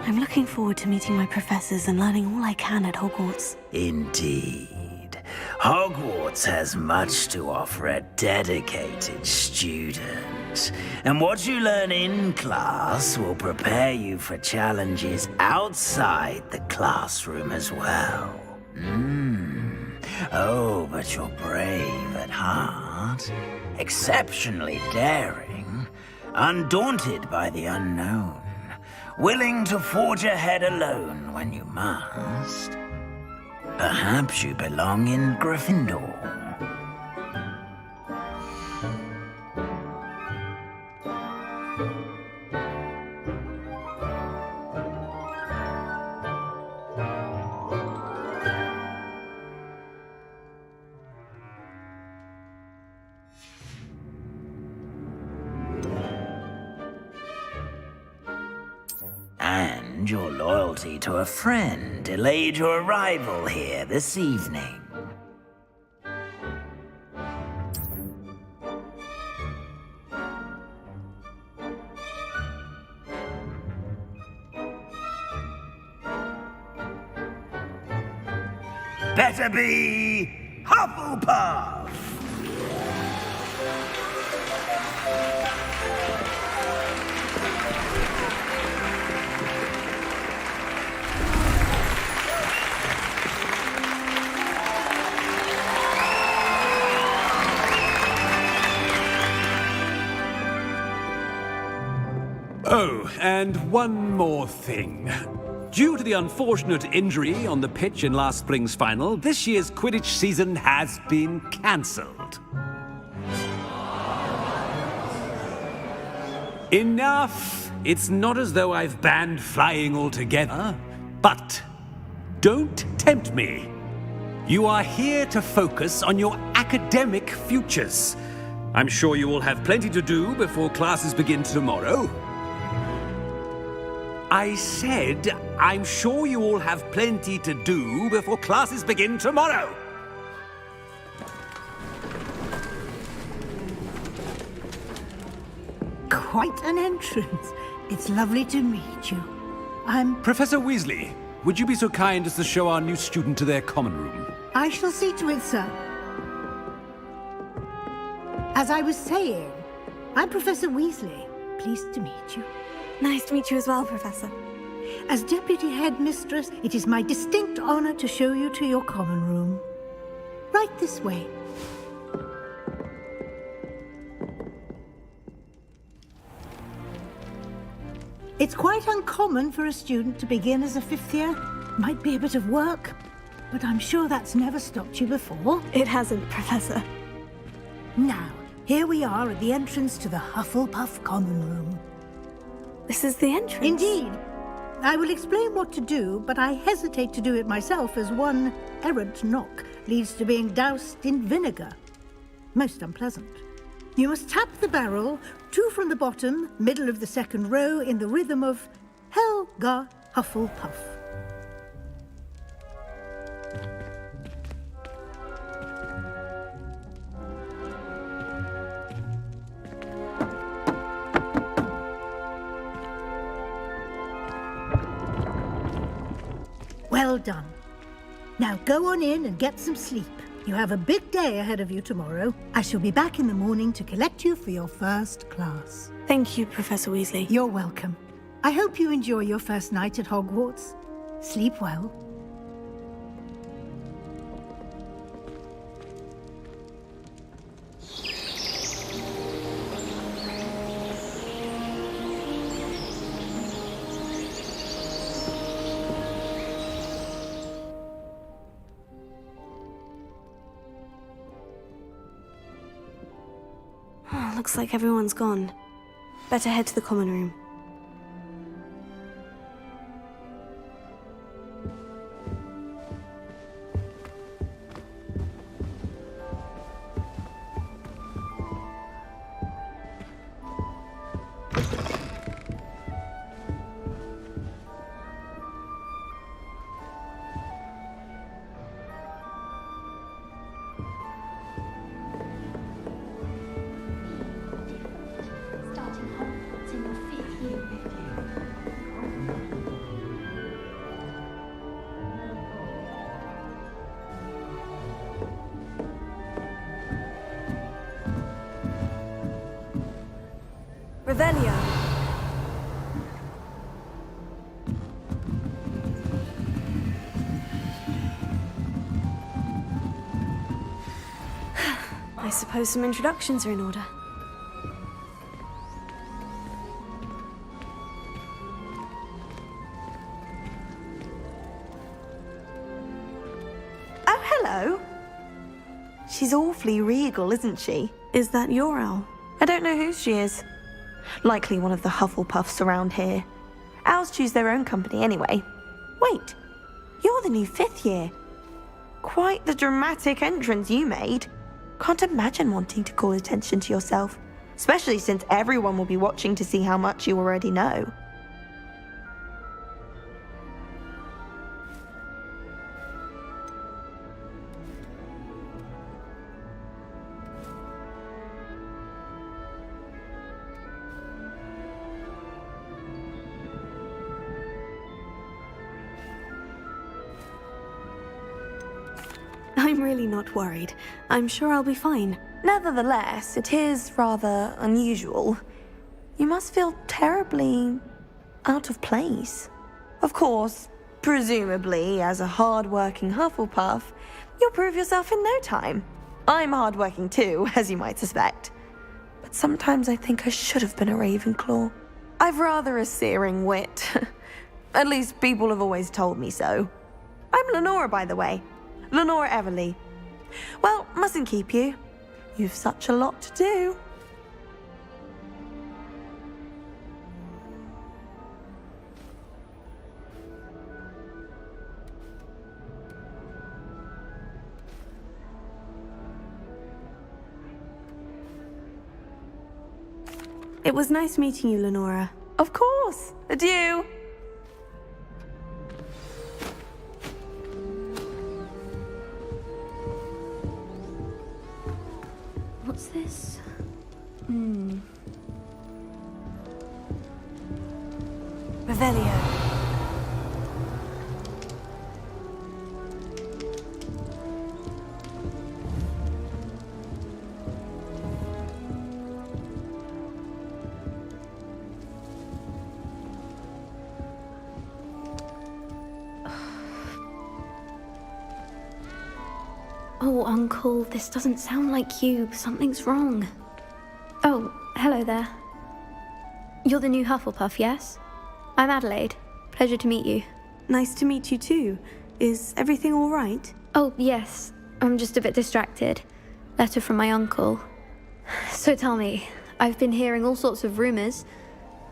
I'm looking forward to meeting my professors and learning all I can at Hogwarts. Indeed. Hogwarts has much to offer a dedicated student. And what you learn in class will prepare you for challenges outside the classroom as well. Oh, but you're brave at heart, exceptionally daring, undaunted by the unknown, willing to forge ahead alone when you must. Perhaps you belong in Gryffindor. And your loyalty to a friend delayed your arrival here this evening. Better be Hufflepuff! Oh, and one more thing. Due to the unfortunate injury on the pitch in last spring's final, this year's Quidditch season has been cancelled. Enough! It's not as though I've banned flying altogether, but don't tempt me. You are here to focus on your academic futures. I'm sure you will have plenty to do before classes begin tomorrow. I said, I'm sure you all have plenty to do before classes begin tomorrow. Quite an entrance. It's lovely to meet you. Professor Weasley, would you be so kind as to show our new student to their common room? I shall see to it, sir. As I was saying, I'm Professor Weasley. Pleased to meet you. Nice to meet you as well, Professor. As Deputy Headmistress, it is my distinct honor to show you to your common room. Right this way. It's quite uncommon for a student to begin as a fifth year. Might be a bit of work, but I'm sure that's never stopped you before. It hasn't, Professor. Now, here we are at the entrance to the Hufflepuff common room. This is the entrance? Indeed. I will explain what to do, but I hesitate to do it myself as one errant knock leads to being doused in vinegar. Most unpleasant. You must tap the barrel, 2 from the bottom, middle of the second row, in the rhythm of Helga Hufflepuff. Well done. Now go on in and get some sleep. You have a big day ahead of you tomorrow. I shall be back in the morning to collect you for your first class. Thank you, Professor Weasley. You're welcome. I hope you enjoy your first night at Hogwarts. Sleep well. Looks like everyone's gone. Better head to the common room. Starting Hogwarts in your 5th Revelio. I suppose some introductions are in order. Oh, hello. She's awfully regal, isn't she? Is that your owl? I don't know who she is. Likely one of the Hufflepuffs around here. Owls choose their own company anyway. Wait, you're the new 5th year. Quite the dramatic entrance you made. Can't imagine wanting to call attention to yourself, especially since everyone will be watching to see how much you already know. I'm really not worried. I'm sure I'll be fine. Nevertheless, it is rather unusual. You must feel terribly out of place. Of course, presumably, as a hard-working Hufflepuff, you'll prove yourself in no time. I'm hard-working too, as you might suspect. But sometimes I think I should have been a Ravenclaw. I've rather a searing wit. At least people have always told me so. I'm Lenora, by the way. Lenora Everly. Well, mustn't keep you. You've such a lot to do. It was nice meeting you, Lenora. Of course. Adieu. What's this? Revelio. Oh, Uncle, this doesn't sound like you. Something's wrong. Oh, hello there. You're the new Hufflepuff, yes? I'm Adelaide. Pleasure to meet you. Nice to meet you too. Is everything all right? Oh, yes. I'm just a bit distracted. Letter from my uncle. So tell me, I've been hearing all sorts of rumors.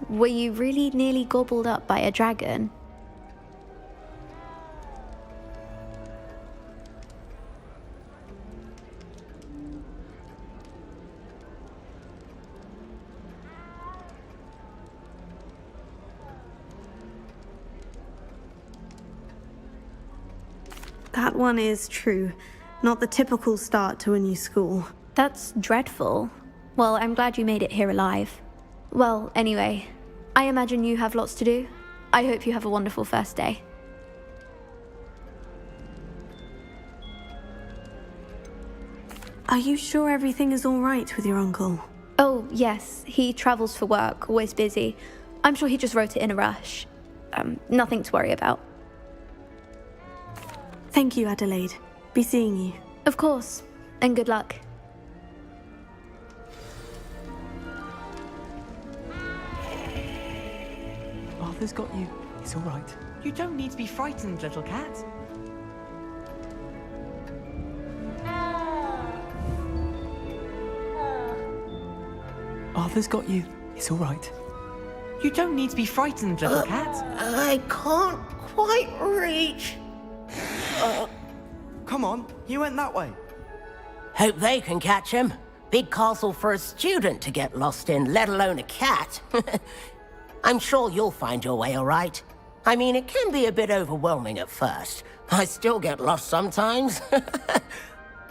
Were you really nearly gobbled up by a dragon? That one is true. Not the typical start to a new school. That's dreadful. Well, I'm glad you made it here alive. Well, anyway, I imagine you have lots to do. I hope you have a wonderful first day. Are you sure everything is all right with your uncle? Oh, yes. He travels for work, always busy. I'm sure he just wrote it in a rush. Nothing to worry about. Thank you, Adelaide. Be seeing you. Of course. And good luck. Arthur's got you. It's all right. You don't need to be frightened, little cat. Arthur's got you. It's all right. You don't need to be frightened, little cat. I can't quite reach. Come on, you went that way. Hope they can catch him. Big castle for a student to get lost in, let alone a cat. I'm sure you'll find your way all right. I mean, it can be a bit overwhelming at first. I still get lost sometimes.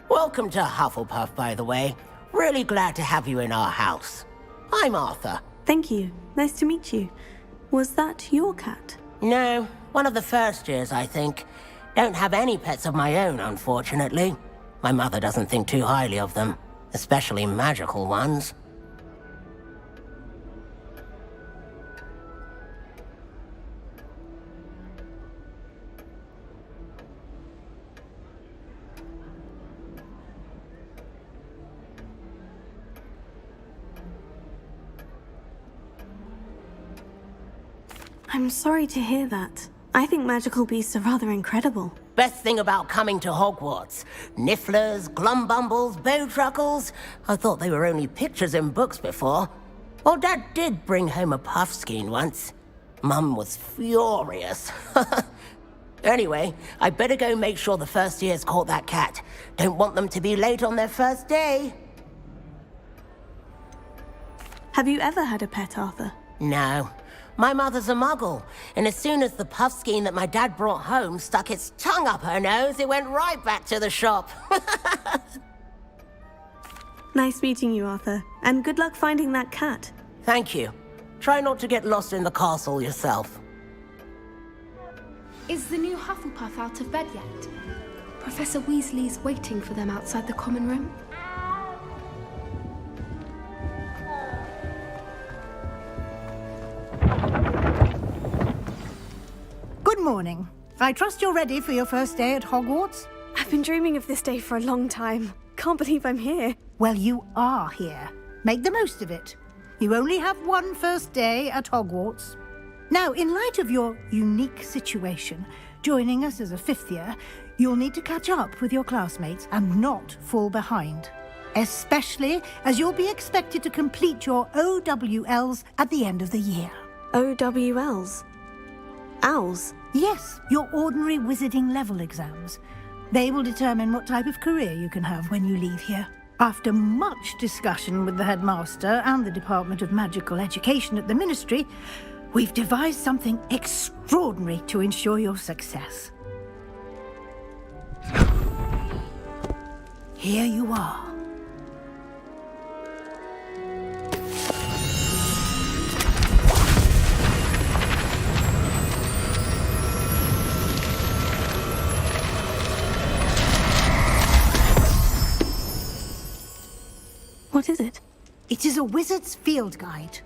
Welcome to Hufflepuff, by the way. Really glad to have you in our house. I'm Arthur. Thank you. Nice to meet you. Was that your cat? No, one of the first years, I think. Don't have any pets of my own, unfortunately. My mother doesn't think too highly of them, especially magical ones. I'm sorry to hear that. I think magical beasts are rather incredible. Best thing about coming to Hogwarts. Nifflers, glumbumbles, bowtruckles. I thought they were only pictures in books before. Well, Dad did bring home a puffskein once. Mum was furious. Anyway, I better go make sure the first years caught that cat. Don't want them to be late on their first day. Have you ever had a pet, Arthur? No. My mother's a muggle, and as soon as the puffskein that my dad brought home stuck its tongue up her nose, it went right back to the shop. Nice meeting you, Arthur. And good luck finding that cat. Thank you. Try not to get lost in the castle yourself. Is the new Hufflepuff out of bed yet? Professor Weasley's waiting for them outside the common room. Good morning. I trust you're ready for your first day at Hogwarts? I've been dreaming of this day for a long time. Can't believe I'm here. Well, you are here. Make the most of it. You only have one first day at Hogwarts. Now, in light of your unique situation, joining us as a fifth year, you'll need to catch up with your classmates and not fall behind. Especially as you'll be expected to complete your OWLs at the end of the year. OWLs? Owls? Yes, your ordinary wizarding level exams. They will determine what type of career you can have when you leave here. After much discussion with the headmaster and the Department of Magical Education at the Ministry, we've devised something extraordinary to ensure your success. Here you are. What is it? It is a wizard's field guide.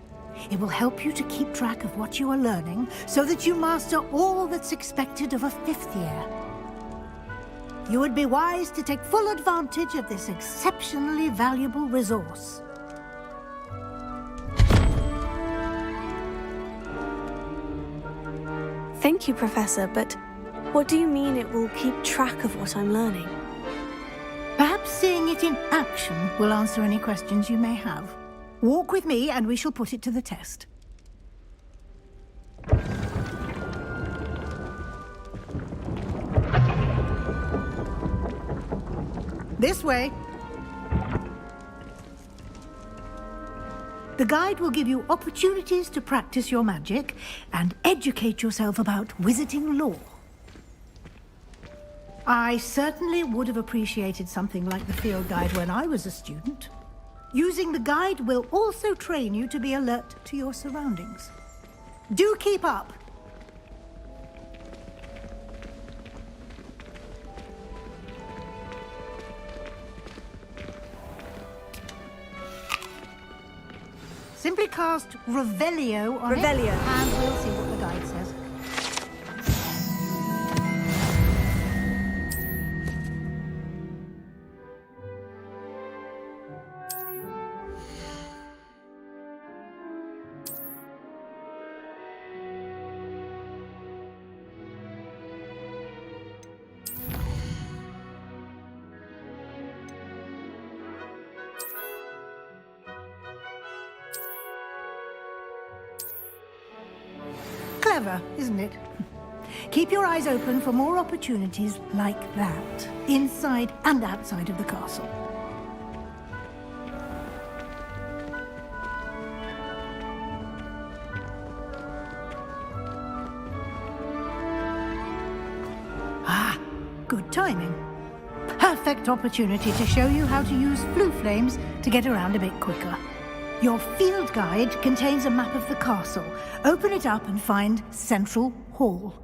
It will help you to keep track of what you are learning so that you master all that's expected of a fifth year. You would be wise to take full advantage of this exceptionally valuable resource. Thank you, Professor, but what do you mean it will keep track of what I'm learning? Perhaps seeing it in action will answer any questions you may have. Walk with me and we shall put it to the test. This way. The guide will give you opportunities to practice your magic and educate yourself about wizarding lore. I certainly would have appreciated something like the field guide when I was a student. Using the guide will also train you to be alert to your surroundings. Do keep up! Simply cast Revelio on it, and we'll see what the guide says. Clever, isn't it? Keep your eyes open for more opportunities like that, inside and outside of the castle. Ah, good timing. Perfect opportunity to show you how to use flue flames to get around a bit quicker. Your field guide contains a map of the castle. Open it up and find Central Hall.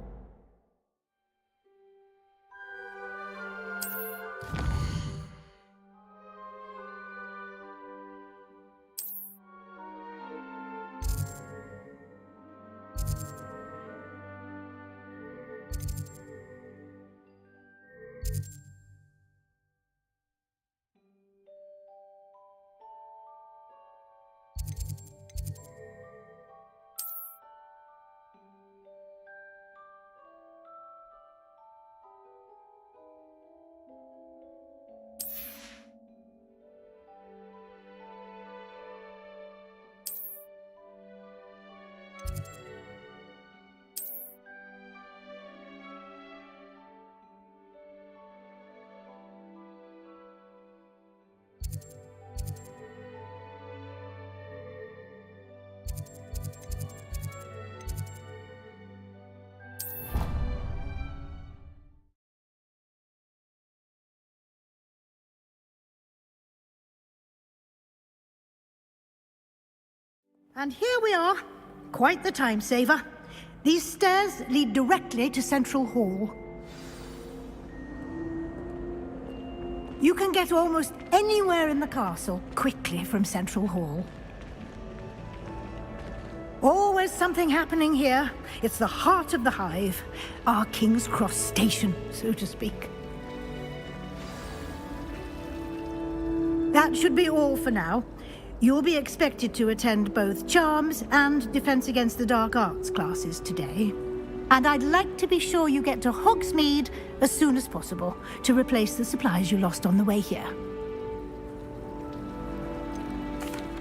And here we are. Quite the time saver. These stairs lead directly to Central Hall. You can get almost anywhere in the castle quickly from Central Hall. Always something happening here. It's the heart of the Hive, our King's Cross station, so to speak. That should be all for now. You'll be expected to attend both Charms and Defense Against the Dark Arts classes today. And I'd like to be sure you get to Hogsmeade as soon as possible to replace the supplies you lost on the way here.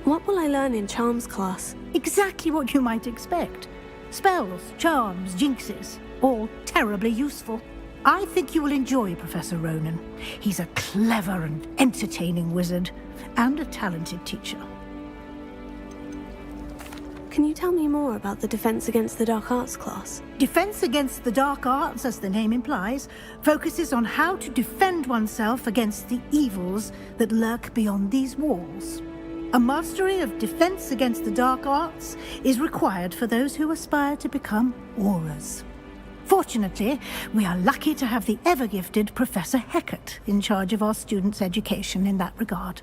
What will I learn in Charms class? Exactly what you might expect. Spells, charms, jinxes, all terribly useful. I think you will enjoy Professor Ronan. He's a clever and entertaining wizard, and a talented teacher. Can you tell me more about the Defense Against the Dark Arts class? Defense Against the Dark Arts, as the name implies, focuses on how to defend oneself against the evils that lurk beyond these walls. A mastery of Defense Against the Dark Arts is required for those who aspire to become Aurors. Fortunately, we are lucky to have the ever-gifted Professor Hecat in charge of our students' education in that regard.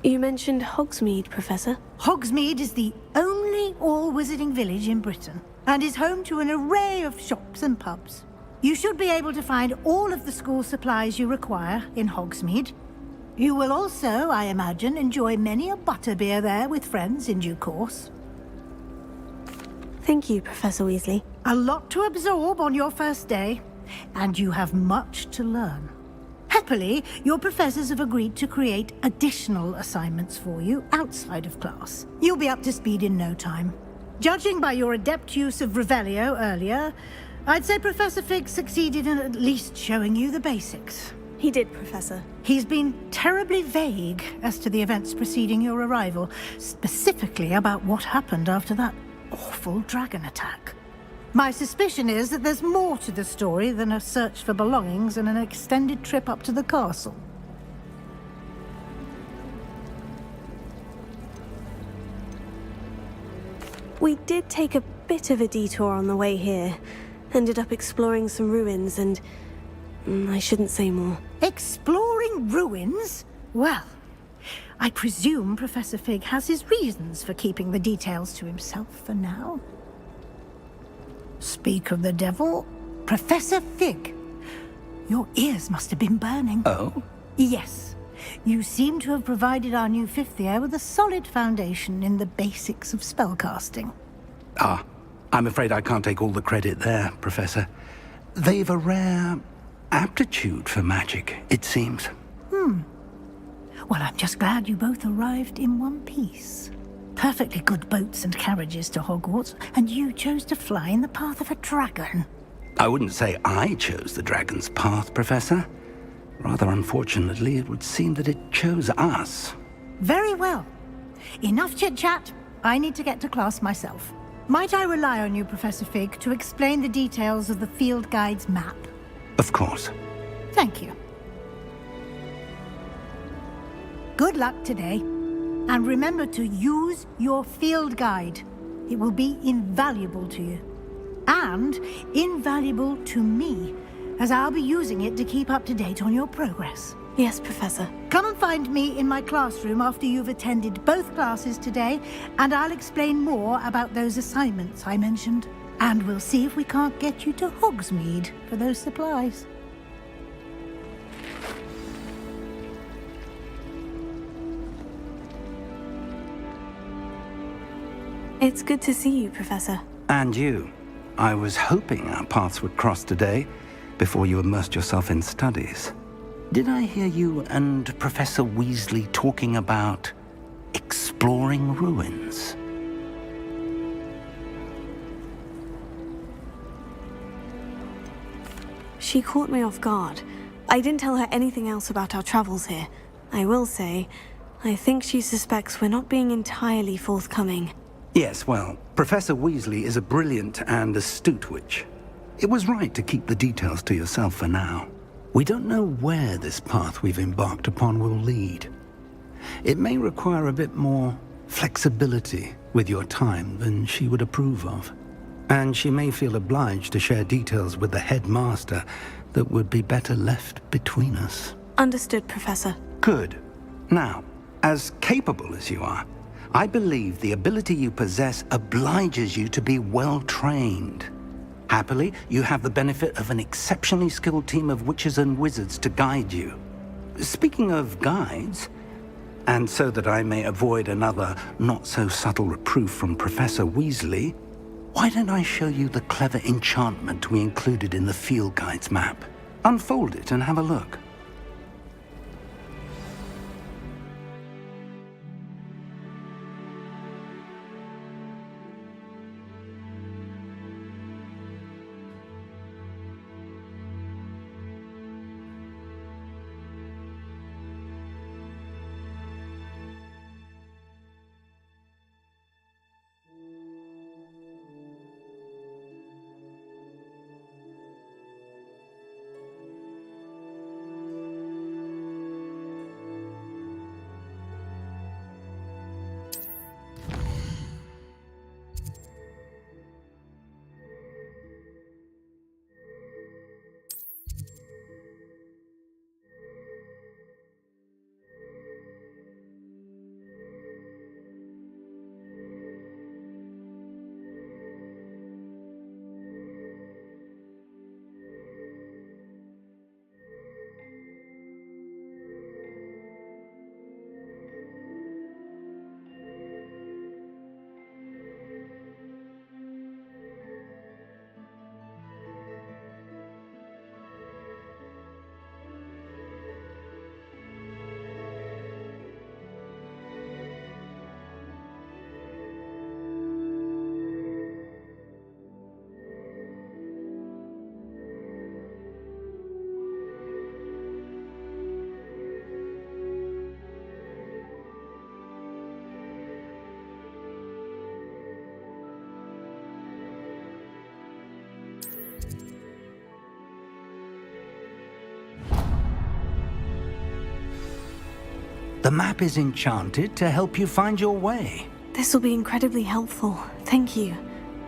You mentioned Hogsmeade, Professor. Hogsmeade is the only all-wizarding village in Britain, and is home to an array of shops and pubs. You should be able to find all of the school supplies you require in Hogsmeade. You will also, I imagine, enjoy many a butterbeer there with friends in due course. Thank you, Professor Weasley. A lot to absorb on your first day, and you have much to learn. Happily, your professors have agreed to create additional assignments for you outside of class. You'll be up to speed in no time. Judging by your adept use of Revelio earlier, I'd say Professor Fig succeeded in at least showing you the basics. He did, Professor. He's been terribly vague as to the events preceding your arrival, specifically about what happened after that awful dragon attack. My suspicion is that there's more to the story than a search for belongings and an extended trip up to the castle. We did take a bit of a detour on the way here. Ended up exploring some ruins and... I shouldn't say more. Exploring ruins? Well, I presume Professor Fig has his reasons for keeping the details to himself for now. Speak of the devil, Professor Fig. Your ears must have been burning. Oh? Yes. You seem to have provided our new fifth year with a solid foundation in the basics of spellcasting. Ah, I'm afraid I can't take all the credit there, Professor. They've a rare aptitude for magic, it seems. Well, I'm just glad you both arrived in one piece. Perfectly good boats and carriages to Hogwarts, and you chose to fly in the path of a dragon. I wouldn't say I chose the dragon's path, Professor. Rather unfortunately, it would seem that it chose us. Very well. Enough chit-chat. I need to get to class myself. Might I rely on you, Professor Fig, to explain the details of the field guide's map? Of course. Thank you. Good luck today. And remember to use your field guide. It will be invaluable to you. And invaluable to me, as I'll be using it to keep up to date on your progress. Yes, Professor. Come and find me in my classroom after you've attended both classes today, and I'll explain more about those assignments I mentioned. And we'll see if we can't get you to Hogsmeade for those supplies. It's good to see you, Professor. And you. I was hoping our paths would cross today, before you immersed yourself in studies. Did I hear you and Professor Weasley talking about exploring ruins? She caught me off guard. I didn't tell her anything else about our travels here. I will say, I think she suspects we're not being entirely forthcoming. Yes, well, Professor Weasley is a brilliant and astute witch. It was right to keep the details to yourself for now. We don't know where this path we've embarked upon will lead. It may require a bit more flexibility with your time than she would approve of. And she may feel obliged to share details with the headmaster that would be better left between us. Understood, Professor. Good. Now, as capable as you are, I believe the ability you possess obliges you to be well trained. Happily, you have the benefit of an exceptionally skilled team of witches and wizards to guide you. Speaking of guides, and so that I may avoid another not-so-subtle reproof from Professor Weasley, why don't I show you the clever enchantment we included in the field guide's map? Unfold it and have a look. The map is enchanted to help you find your way. This will be incredibly helpful. Thank you.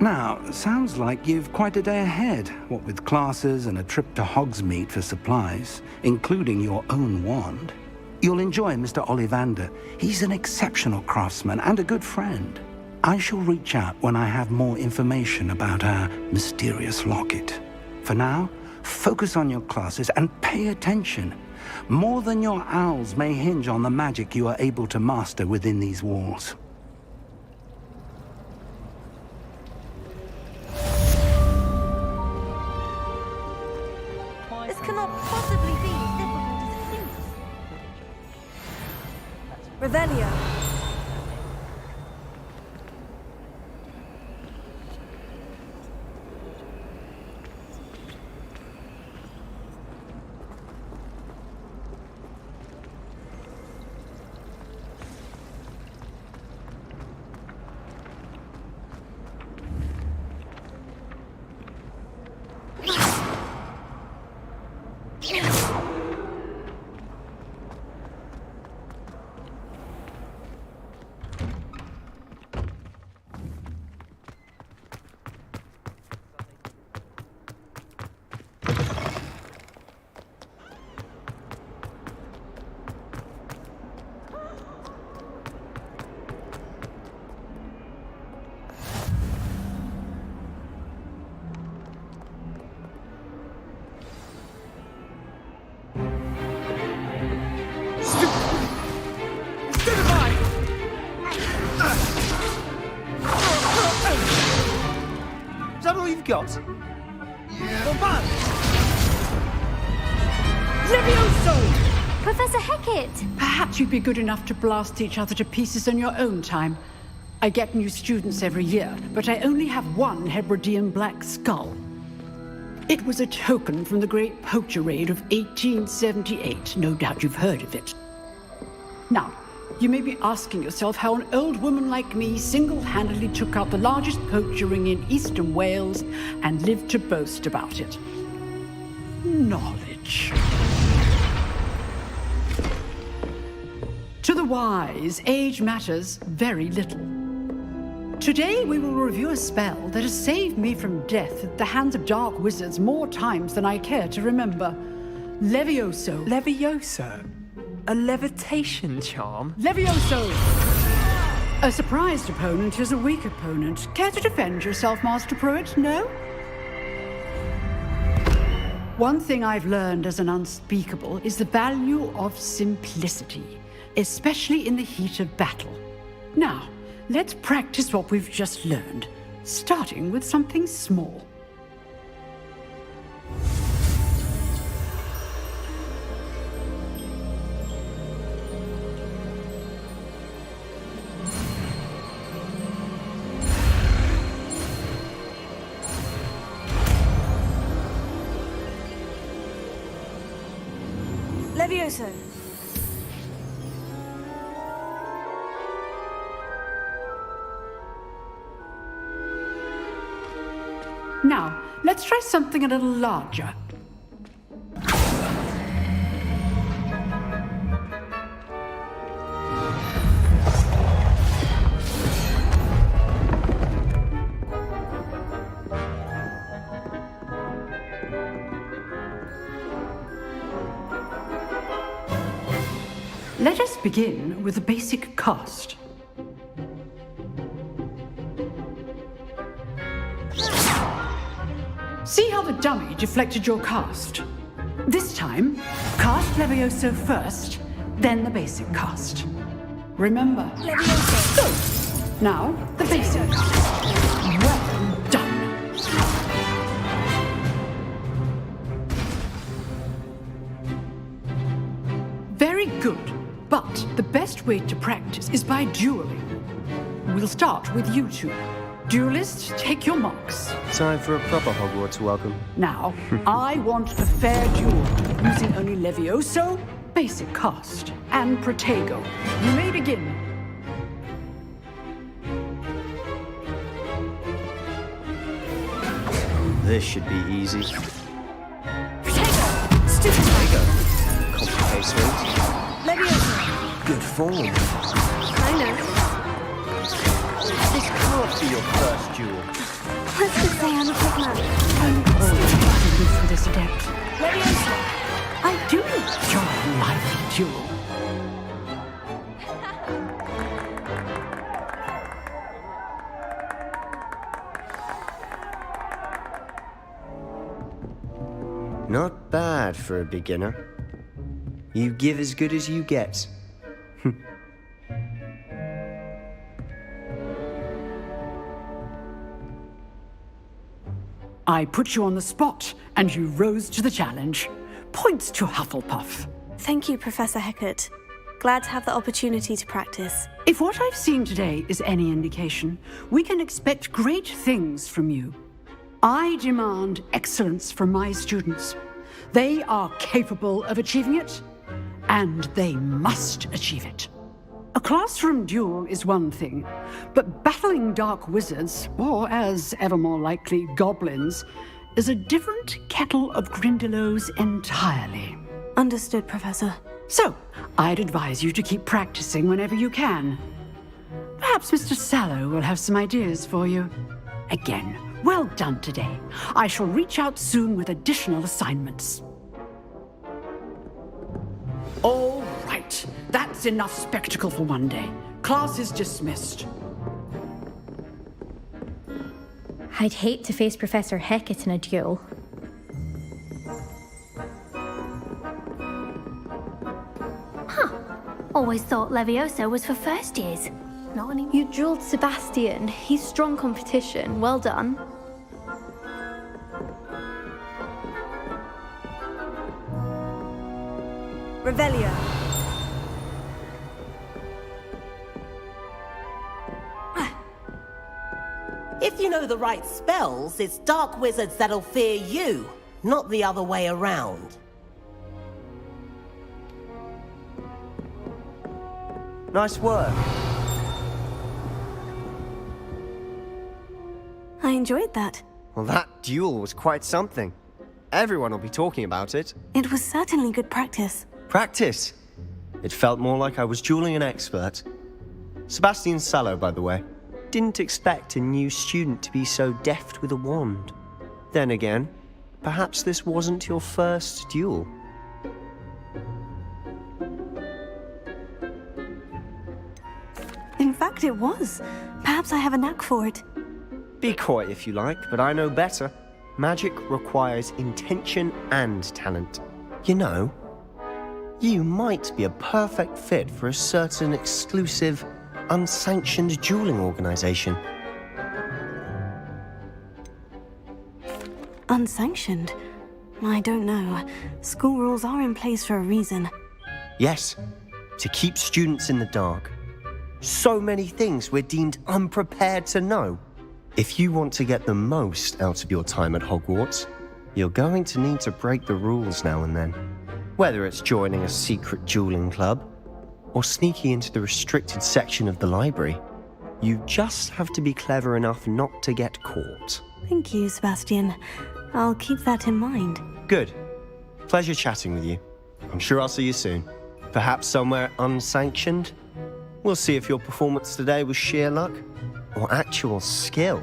Now, sounds like you've quite a day ahead, what with classes and a trip to Hogsmeade for supplies, including your own wand. You'll enjoy Mr. Ollivander. He's an exceptional craftsman and a good friend. I shall reach out when I have more information about our mysterious locket. For now, focus on your classes and pay attention. More than your owls may hinge on the magic you are able to master within these walls. This cannot possibly be as difficult as it seems. Revelio. Is that all you've got? Yeah. Well, man! Levioso! Professor Hecat! Perhaps you'd be good enough to blast each other to pieces in your own time. I get new students every year, but I only have one Hebridean black skull. It was a token from the Great Poacher Raid of 1878. No doubt you've heard of it. Now, you may be asking yourself how an old woman like me single-handedly took out the largest poacher ring in eastern Wales and lived to boast about it. Knowledge. To the wise, age matters very little. Today we will review a spell that has saved me from death at the hands of dark wizards more times than I care to remember. Levioso. Levioso? A levitation charm? Levioso! A surprised opponent is a weak opponent. Care to defend yourself, Master Pruitt? No? One thing I've learned as an unspeakable is the value of simplicity, especially in the heat of battle. Now, let's practice what we've just learned, starting with something small. Levioso. Now, let's try something a little larger. Let us begin with a basic cast. See how the dummy deflected your cast? This time, cast Levioso first, then the basic cast. Remember? Levioso. Good. Now, the basic cast. Well done. Very good. But the best way to practice is by dueling. We'll start with you two. Duelists, take your marks. Time for a proper Hogwarts welcome. Now, I want a fair duel, using only Levioso, basic cast, and Protego. You may begin. This should be easy. Protego. Stupid Protego. Complicated swings. Levioso. Good form. I know. This can't be your first duel. Let's just say I'm a quick man. For this adept. Levioso. I do enjoy a lively duel. Not bad for a beginner. You give as good as you get. I put you on the spot, and you rose to the challenge. Points to Hufflepuff. Thank you, Professor Hecat. Glad to have the opportunity to practice. If what I've seen today is any indication, we can expect great things from you. I demand excellence from my students. They are capable of achieving it, and they must achieve it. A classroom duel is one thing, but battling dark wizards, or as ever more likely, goblins, is a different kettle of Grindylows entirely. Understood, Professor. So, I'd advise you to keep practicing whenever you can. Perhaps Mr. Sallow will have some ideas for you. Again, well done today. I shall reach out soon with additional assignments. All right, that's enough spectacle for one day. Class is dismissed. I'd hate to face Professor Hecat in a duel. Always thought Levioso was for first years. Not anymore. You dueled Sebastian. He's strong competition. Well done. Revelio. If you know the right spells, it's dark wizards that'll fear you, not the other way around. Nice work. I enjoyed that. Well, that duel was quite something. Everyone will be talking about it. It was certainly good practice. Practice? It felt more like I was dueling an expert. Sebastian Sallow, by the way. Didn't expect a new student to be so deft with a wand. Then again, perhaps this wasn't your first duel. In fact, it was. Perhaps I have a knack for it. Be coy if you like, but I know better. Magic requires intention and talent. You know, you might be a perfect fit for a certain exclusive, unsanctioned dueling organization. Unsanctioned? I don't know. School rules are in place for a reason. Yes, to keep students in the dark. So many things we're deemed unprepared to know. If you want to get the most out of your time at Hogwarts, you're going to need to break the rules now and then. Whether it's joining a secret dueling club, or sneaking into the restricted section of the library, you just have to be clever enough not to get caught. Thank you, Sebastian. I'll keep that in mind. Good. Pleasure chatting with you. I'm sure I'll see you soon. Perhaps somewhere unsanctioned? We'll see if your performance today was sheer luck or actual skill.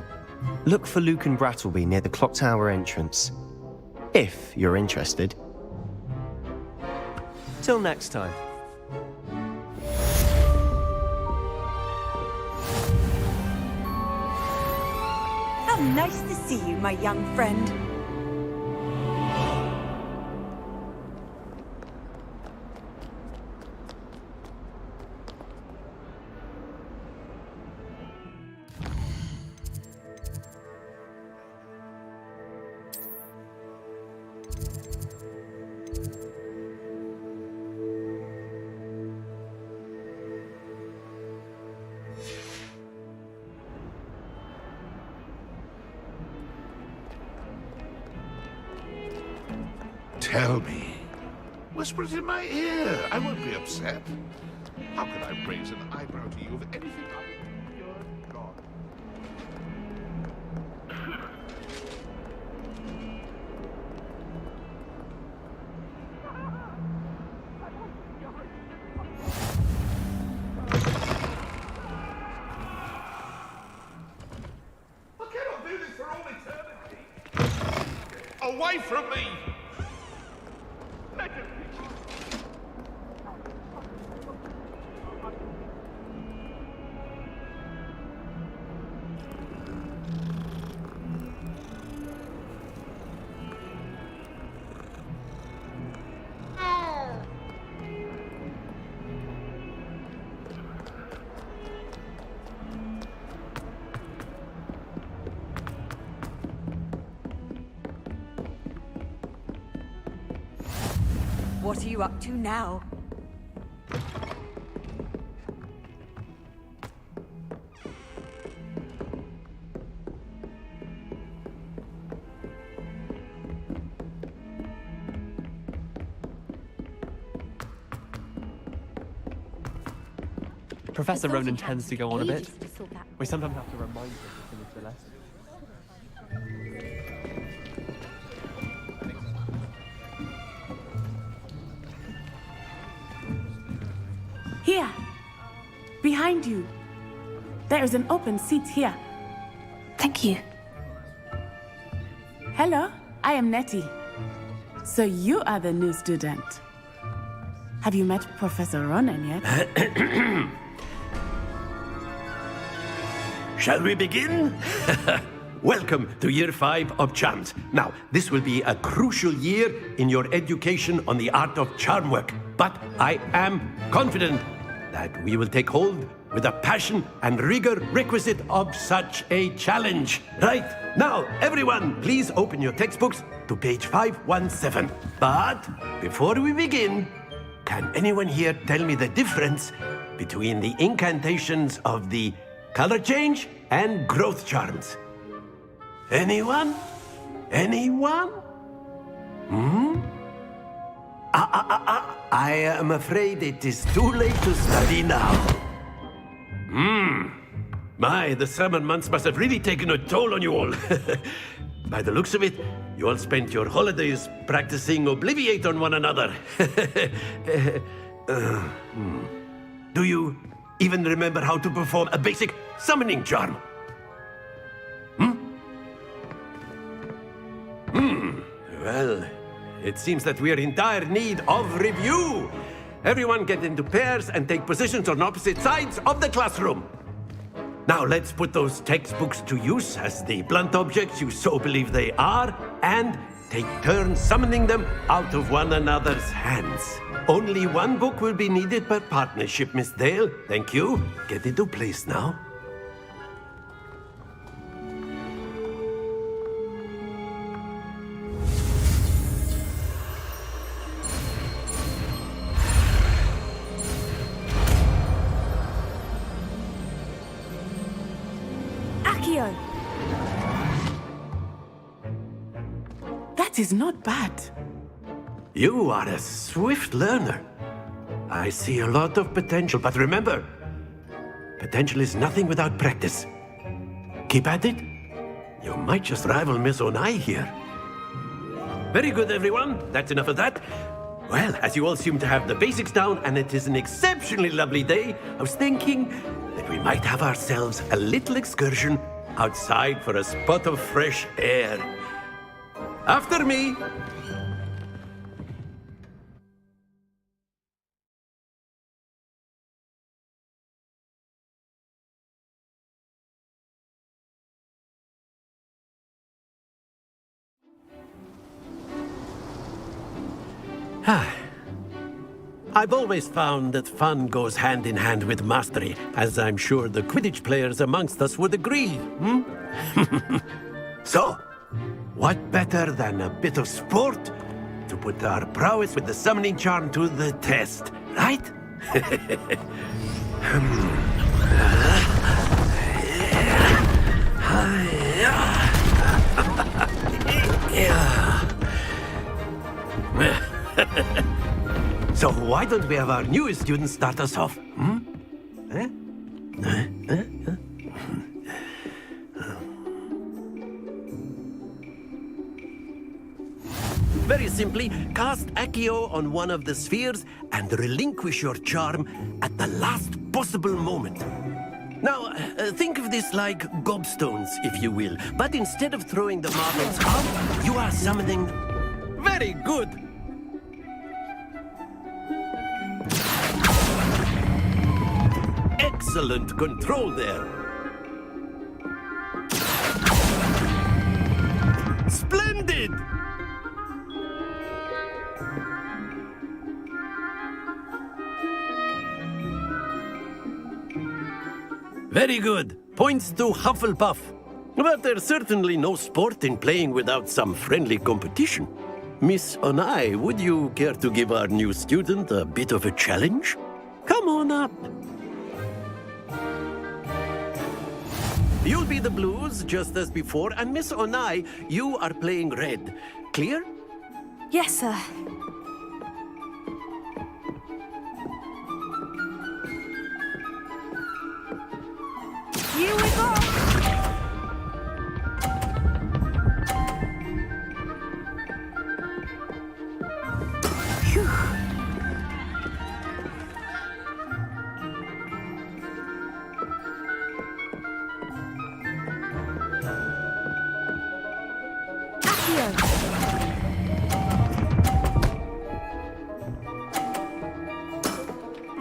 Look for Luke and Brattleby near the clock tower entrance, if you're interested. Till next time. How nice to see you, my young friend. Tell me. Whisper it in my ear. I won't be upset. How can I raise an eyebrow to you of anything other than pure God? I cannot do this for all eternity. Away from me! What are you up to now? Professor Ronan tends to go on a bit. We sometimes have to remind him to finish the lesson. Here! Behind you! There is an open seat here. Thank you. Hello, I am Nettie. So you are the new student. Have you met Professor Ronan yet? Shall we begin? Welcome to Year 5 of Charms. Now, this will be a crucial year in your education on the art of charm work. But I am confident that we will take hold with the passion and rigor requisite of such a challenge. Right, now, everyone, please open your textbooks to page 517. But before we begin, can anyone here tell me the difference between the incantations of the color change and growth charms? Anyone? Anyone? I am afraid it is too late to study now. My, the summer months must have really taken a toll on you all. By the looks of it, you all spent your holidays practicing Obliviate on one another. Do you even remember how to perform a basic summoning charm? Well, it seems that we are in dire need of review. Everyone get into pairs and take positions on opposite sides of the classroom. Now let's put those textbooks to use as the blunt objects you so believe they are, and take turns summoning them out of one another's hands. Only one book will be needed per partnership, Miss Dale. Thank you. Get into place now. Accio! That is not bad. You are a swift learner. I see a lot of potential, but remember, potential is nothing without practice. Keep at it. You might just rival Miss Onai here. Very good, everyone. That's enough of that. Well, as you all seem to have the basics down, and it is an exceptionally lovely day, I was thinking that we might have ourselves a little excursion outside for a spot of fresh air. After me. I've always found that fun goes hand in hand with mastery, as I'm sure the Quidditch players amongst us would agree. So, what better than a bit of sport to put our prowess with the summoning charm to the test, right? So why don't we have our newest student start us off? Very simply, cast Accio on one of the spheres and relinquish your charm at the last possible moment. Now, think of this like gobstones, if you will. But instead of throwing the marbles out, you are summoning... Very good! Excellent control there. Splendid! Very good. Points to Hufflepuff. But there's certainly no sport in playing without some friendly competition. Miss Onai, would you care to give our new student a bit of a challenge? Come on up. You'll be the blues, just as before, and Miss Onai, you are playing red. Clear? Yes, sir. Here we go!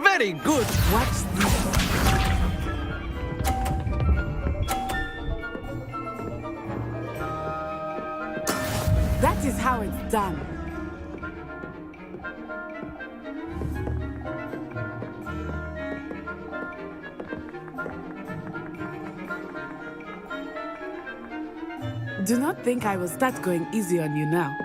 Very good. Watch this. That is how it's done. Do not think I will start going easy on you now.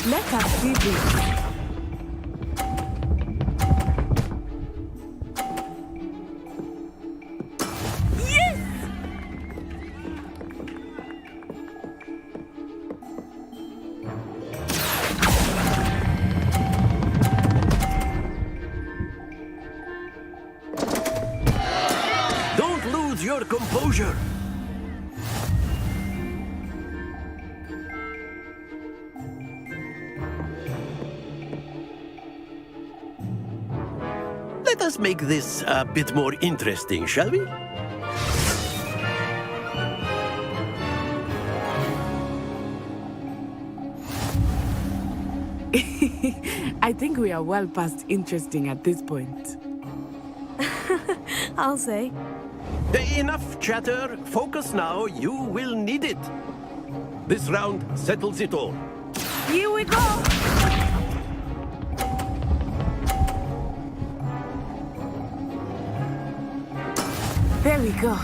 Let us see this. Don't lose your composure. let's make this a bit more interesting, shall we? I think we are well past interesting at this point. I'll say. Enough chatter. Focus now. You will need it. This round settles it all. Here we go! There we go.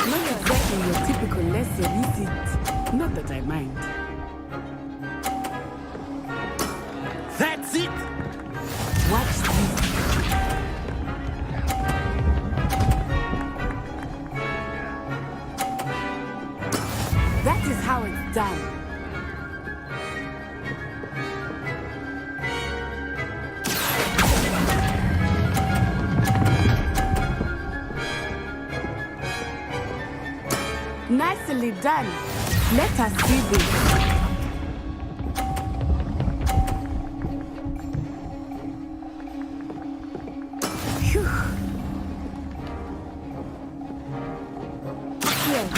Not exactly your typical lesson, is it? Not that I mind. That's it! Watch this. That is how it's done. Nicely done. Let us see this. Phew. Here.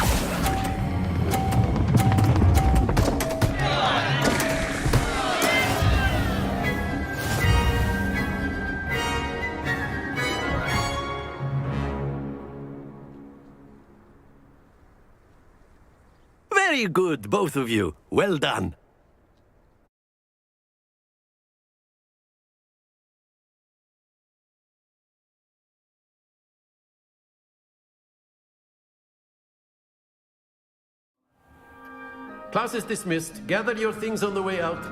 Very good, both of you. Well done. Class is dismissed. Gather your things on the way out.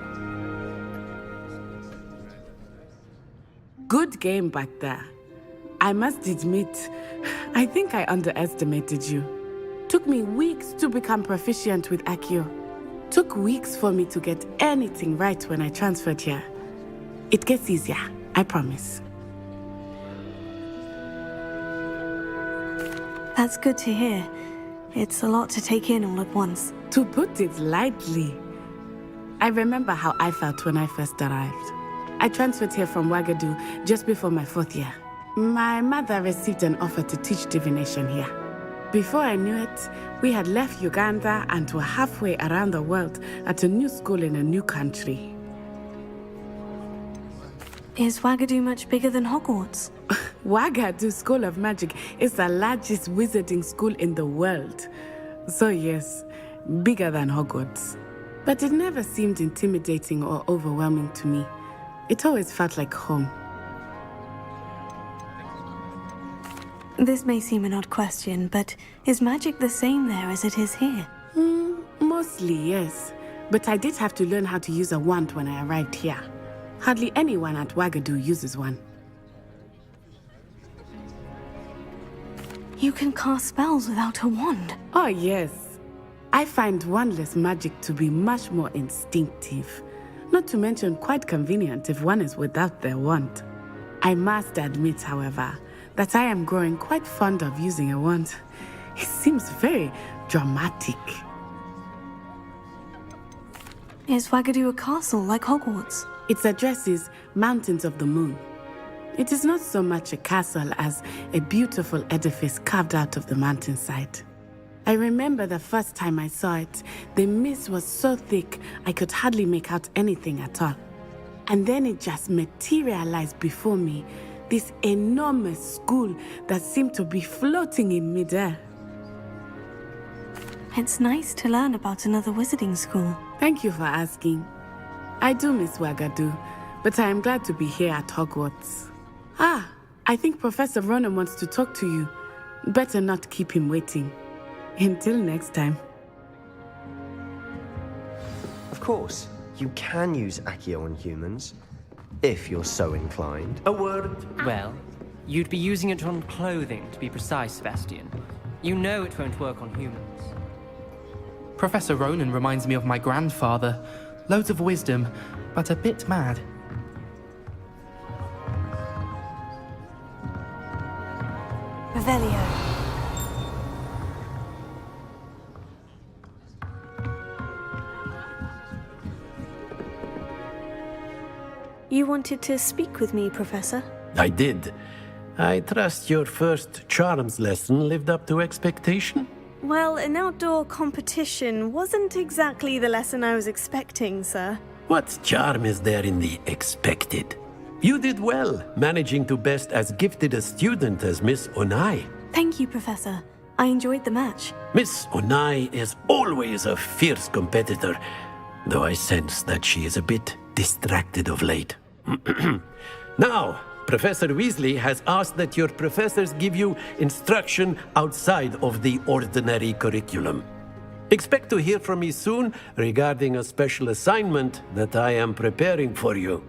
Good game back there. I must admit, I think I underestimated you. Took me weeks to become proficient with Accio. Took weeks for me to get anything right when I transferred here. It gets easier, I promise. That's good to hear. It's a lot to take in all at once. To put it lightly, I remember how I felt when I first arrived. I transferred here from Ouagadougou just before my 4th year. My mother received an offer to teach divination here. Before I knew it, we had left Uganda and were halfway around the world at a new school in a new country. Is Ouagadougou much bigger than Hogwarts? Ouagadougou School of Magic is the largest wizarding school in the world. So yes, bigger than Hogwarts. But it never seemed intimidating or overwhelming to me. It always felt like home. This may seem an odd question, but is magic the same there as it is here? Mostly, yes. But I did have to learn how to use a wand when I arrived here. Hardly anyone at Ouagadougou uses one. You can cast spells without a wand? Oh, yes. I find wandless magic to be much more instinctive. Not to mention quite convenient if one is without their wand. I must admit, however, that I am growing quite fond of using a wand. It seems very dramatic. Is Ouagadougou a castle like Hogwarts? Its address is Mountains of the Moon. It is not so much a castle as a beautiful edifice carved out of the mountainside. I remember the first time I saw it, the mist was so thick I could hardly make out anything at all. And then it just materialized before me, this enormous school that seemed to be floating in midair. It's nice to learn about another wizarding school. Thank you for asking. I do miss Ouagadougou, but I am glad to be here at Hogwarts. Ah, I think Professor Ronan wants to talk to you. Better not keep him waiting. Until next time. Of course, you can use Accio on humans, if you're so inclined. A word. Well, you'd be using it on clothing, to be precise, Sebastian. You know it won't work on humans. Professor Ronan reminds me of my grandfather. Loads of wisdom, but a bit mad. Revelio. You wanted to speak with me, Professor? I did. I trust your first charms lesson lived up to expectation? Well, an outdoor competition wasn't exactly the lesson I was expecting, sir. What charm is there in the expected? You did well, managing to best as gifted a student as Miss Onai. Thank you, Professor. I enjoyed the match. Miss Onai is always a fierce competitor, though I sense that she is a bit distracted of late. Now, Professor Weasley has asked that your professors give you instruction outside of the ordinary curriculum. Expect to hear from me soon regarding a special assignment that I am preparing for you.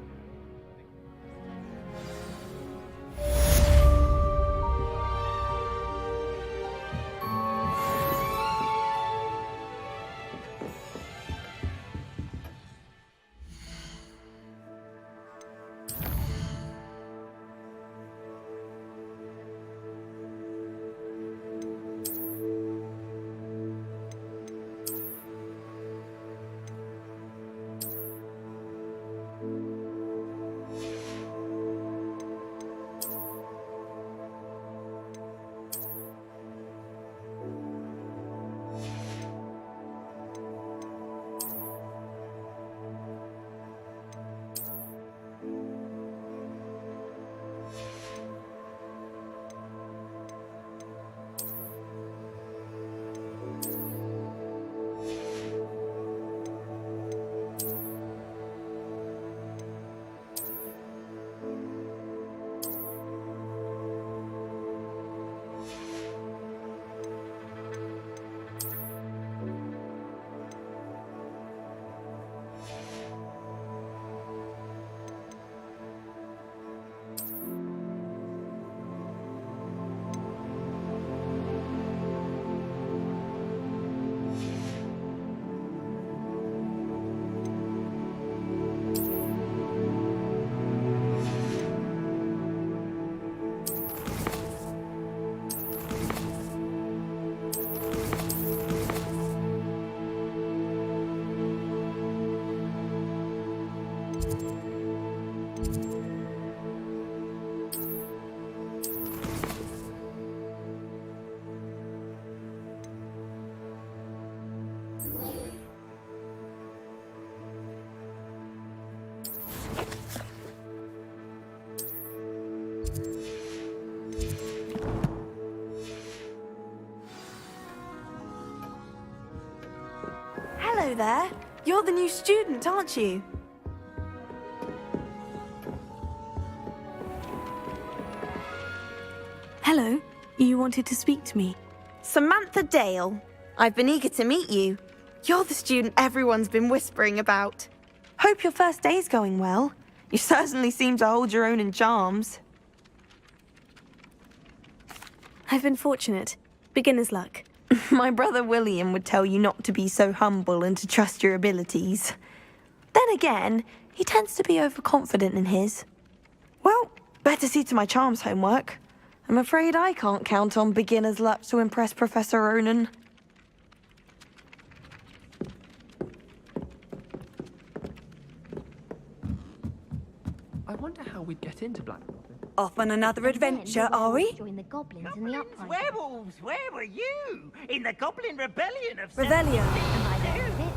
Hello there. You're the new student, aren't you? Hello. You wanted to speak to me? Samantha Dale. I've been eager to meet you. You're the student everyone's been whispering about. Hope your first day's going well. You certainly seem to hold your own in charms. I've been fortunate. Beginner's luck. My brother William would tell you not to be so humble and to trust your abilities. Then again, he tends to be overconfident in his. Well, better see to my charms homework. I'm afraid I can't count on beginner's luck to impress Professor Ronan. I wonder how we'd get into Blackwater. Off on another adventure, are we? Join the goblins and the uprising. Werewolves, where were you? In the Goblin Rebellion of Rebellion. And by the end of it,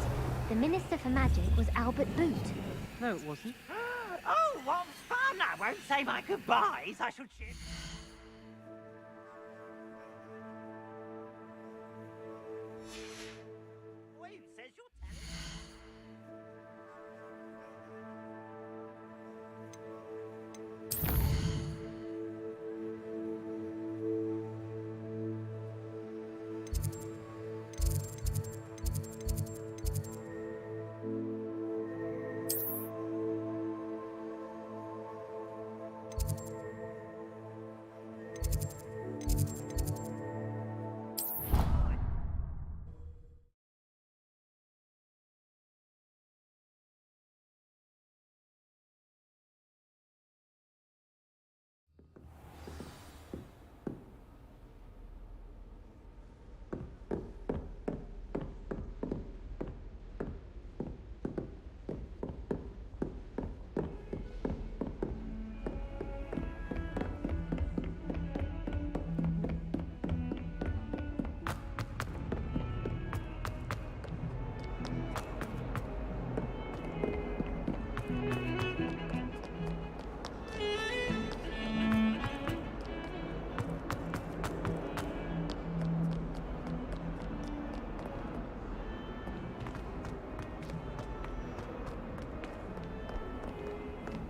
the Minister for Magic was Albert Boot. No, it wasn't. Oh, what fun! I won't say my goodbyes. I shall cheer. Wait, says you're telling.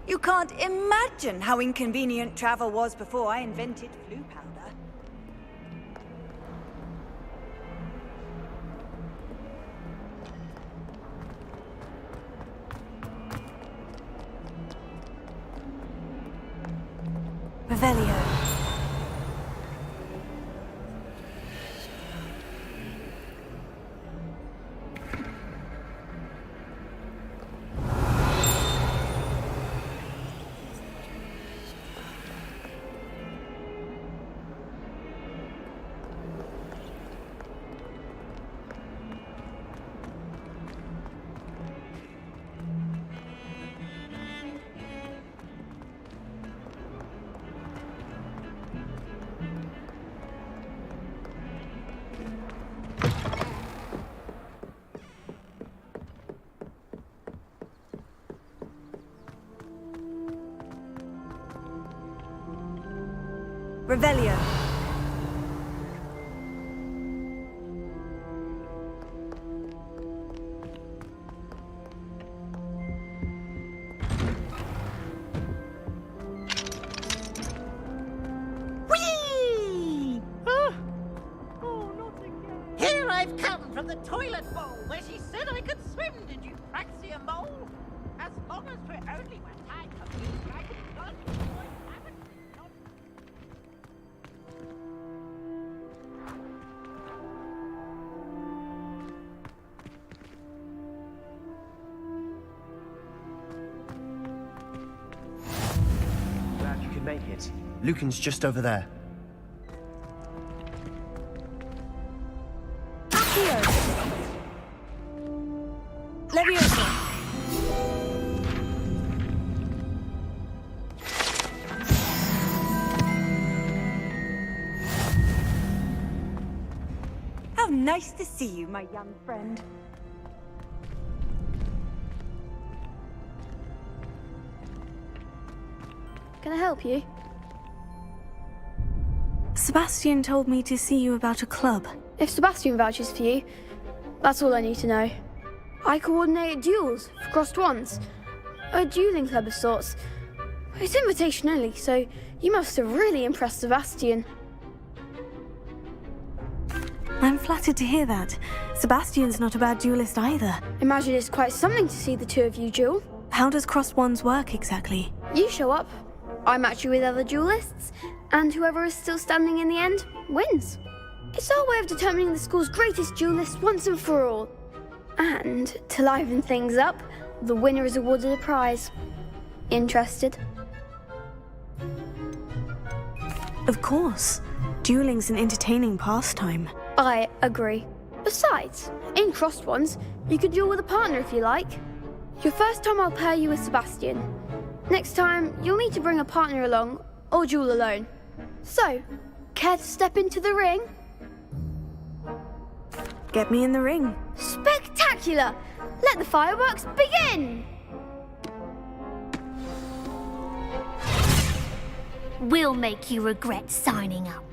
You can't imagine how inconvenient travel was before I invented flu powder. Revelio. Revelio. Whee! Here I've come from the toilet bowl where she said I could swim, did you Praxia mole? As long as we're only one time of you, I can not haven't. Glad you could make it. Lucan's just over there. Leviosa. How nice to see you, my young friend. Can I help you? Sebastian told me to see you about a club. If Sebastian vouches for you, that's all I need to know. I coordinate duels for crossed ones. A dueling club of sorts. It's invitation only, so you must have really impressed Sebastian. I'm flattered to hear that. Sebastian's not a bad duelist either. Imagine it's quite something to see the two of you duel. How does crossed ones work exactly? You show up, I match you with other duelists, and whoever is still standing in the end wins. It's our way of determining the school's greatest duelist once and for all. And to liven things up, the winner is awarded a prize. Interested? Of course. Dueling's an entertaining pastime. I agree. Besides, in crossed ones, you can duel with a partner if you like. Your first time I'll pair you with Sebastian. Next time, you'll need to bring a partner along, or duel alone. So, care to step into the ring? Get me in the ring. Spectacular! Let the fireworks begin! We'll make you regret signing up.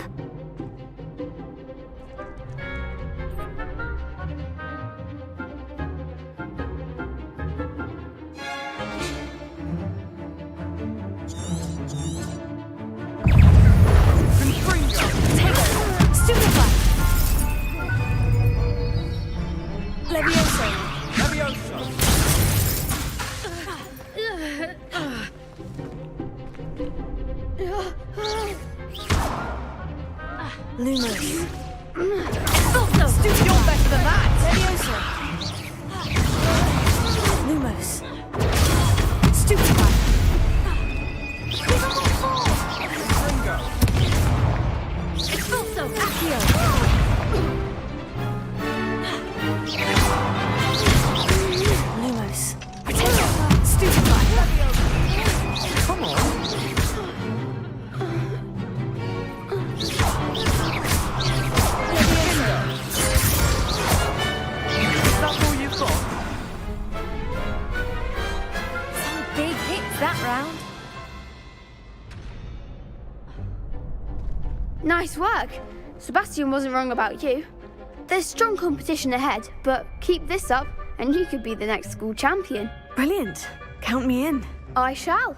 Lumos. You're better than that! Lumos. Stupefy. Also, Accio. Lumos. Stupefy. Come on. That round. Nice work. Sebastian wasn't wrong about you. There's strong competition ahead, but keep this up and you could be the next school champion. Brilliant. Count me in. I shall.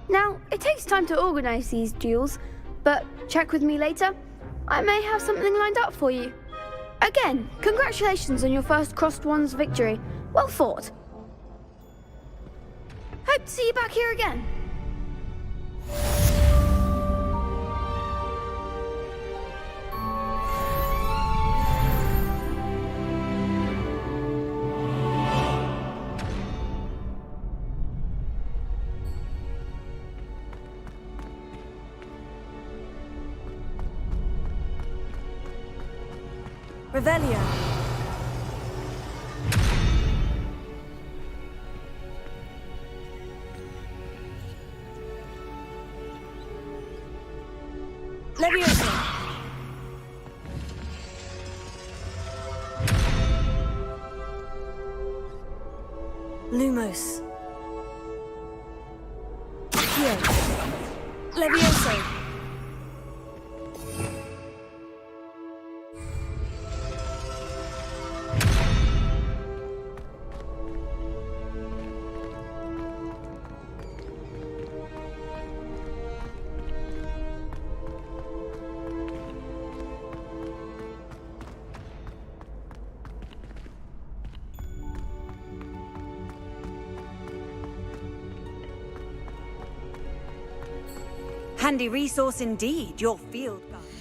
Now, it takes time to organize these duels, but check with me later. I may have something lined up for you. Again, congratulations on your first Crossed Wands victory. Well fought. Hope to see you back here again. Revelio. Leviosa. Lumos. Accio. Leviosa. Handy resource indeed, your field guide.